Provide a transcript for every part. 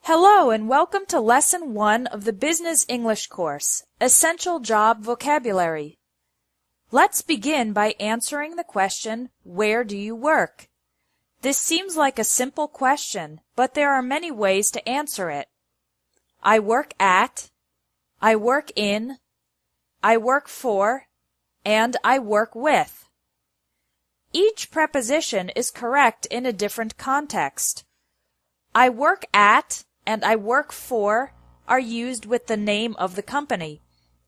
Hello and welcome to Lesson 1 of the Business English course, Essential Job Vocabulary. Let's begin by answering the question, where do you work? This seems like a simple question, but there are many ways to answer it. I work at, I work in, I work for, and I work with. Each preposition is correct in a different context. I work at and I work for are used with the name of the company.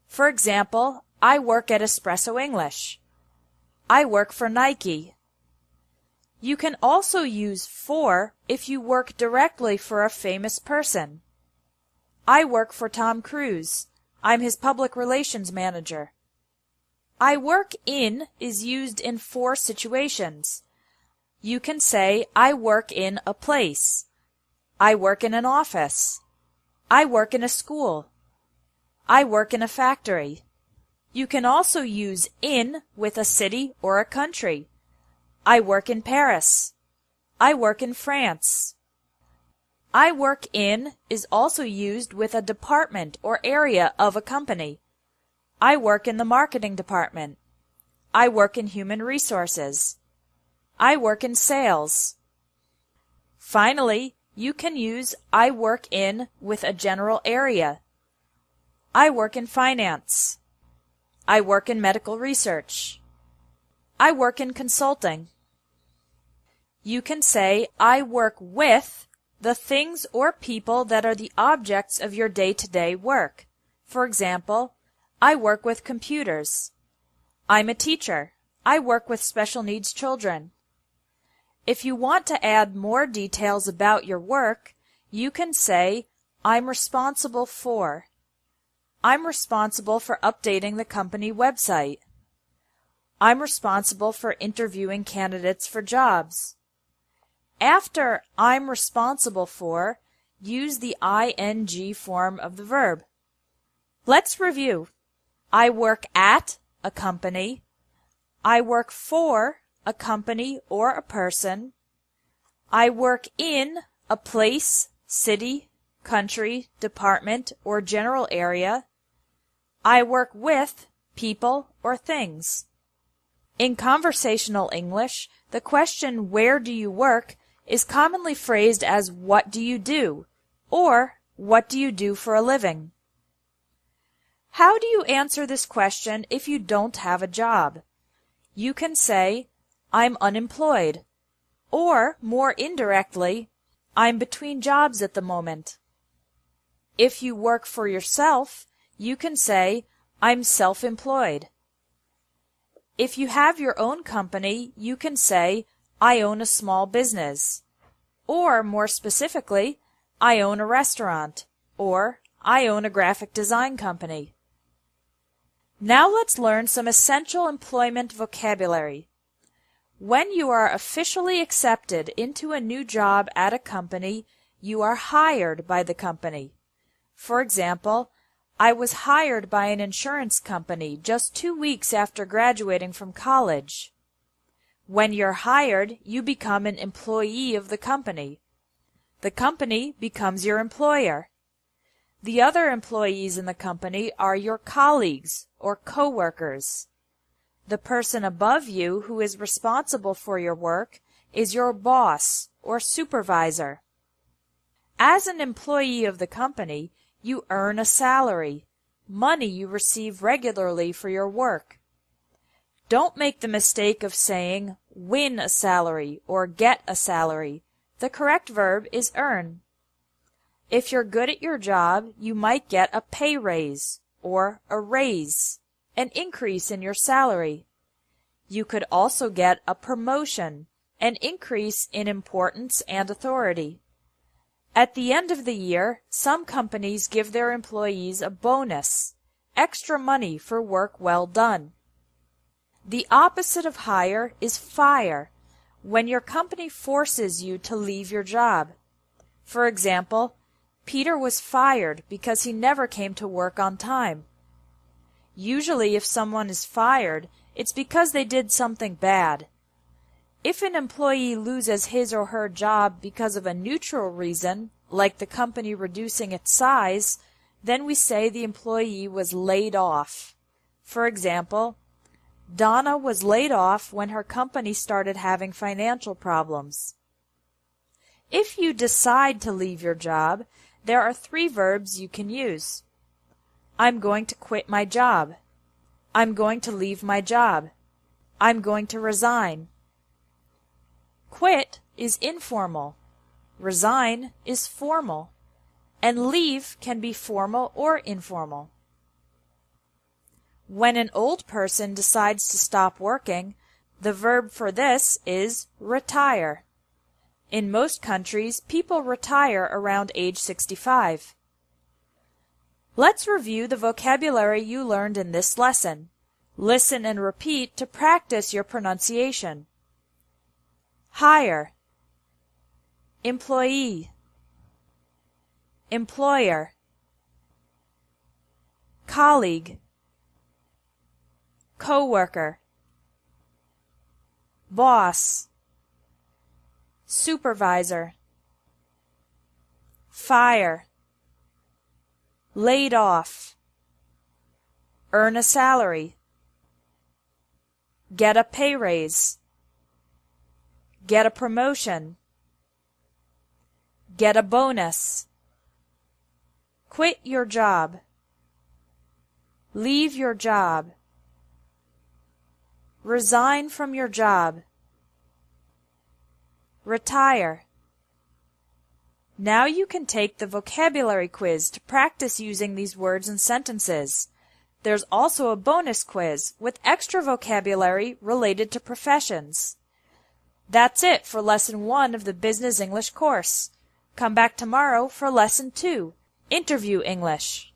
For example, I work at Espresso English. I work for Nike. You can also use for if you work directly for a famous person. I work for Tom Cruise. I'm his public relations manager. I work in is used in 4 situations. You can say, I work in a place. I work in an office. I work in a school. I work in a factory. You can also use in with a city or a country. I work in Paris. I work in France. I work in is also used with a department or area of a company. I work in the marketing department. I work in human resources. I work in sales. Finally, you can use I work in with a general area. I work in finance. I work in medical research. I work in consulting. You can say I work with the things or people that are the objects of your day-to-day work. For example, I work with computers. I'm a teacher. I work with special needs children. If you want to add more details about your work, you can say, I'm responsible for. I'm responsible for updating the company website. I'm responsible for interviewing candidates for jobs. After I'm responsible for, use the ing form of the verb. Let's review. I work at a company. I work for a company or a person. I work in a place, city, country, department, or general area. I work with people or things. In conversational English, the question where do you work is commonly phrased as what do you do or what do you do for a living. How do you answer this question if you don't have a job? You can say, I'm unemployed, or more indirectly, I'm between jobs at the moment. If you work for yourself, you can say, I'm self-employed. If you have your own company, you can say, I own a small business, or more specifically, I own a restaurant, or I own a graphic design company. Now let's learn some essential employment vocabulary. When you are officially accepted into a new job at a company, you are hired by the company. For example, I was hired by an insurance company just 2 weeks after graduating from college. When you're hired, you become an employee of the company. The company becomes your employer. The other employees in the company are your colleagues or co-workers. The person above you who is responsible for your work is your boss or supervisor. As an employee of the company, you earn a salary, money you receive regularly for your work. Don't make the mistake of saying win a salary or get a salary. The correct verb is earn. If you're good at your job, you might get a pay raise or a raise, an increase in your salary. You could also get a promotion, an increase in importance and authority. At the end of the year, some companies give their employees a bonus, extra money for work well done. The opposite of hire is fire, when your company forces you to leave your job. For example, Peter was fired because he never came to work on time. Usually, if someone is fired, it's because they did something bad. If an employee loses his or her job because of a neutral reason, like the company reducing its size, then we say the employee was laid off. For example, Donna was laid off when her company started having financial problems. If you decide to leave your job, there are 3 verbs you can use. I'm going to quit my job. I'm going to leave my job. I'm going to resign. Quit is informal. Resign is formal. And leave can be formal or informal. When an old person decides to stop working, the verb for this is retire. In most countries, people retire around age 65. Let's review the vocabulary you learned in this lesson. Listen and repeat to practice your pronunciation. Hire, employee, employer, colleague, coworker, boss, supervisor, fire, laid off, earn a salary, get a pay raise, get a promotion, get a bonus, quit your job, leave your job, resign from your job, retire. Now you can take the vocabulary quiz to practice using these words and sentences. There's also a bonus quiz with extra vocabulary related to professions. That's it for Lesson 1 of the Business English course. Come back tomorrow for Lesson 2, Interview English.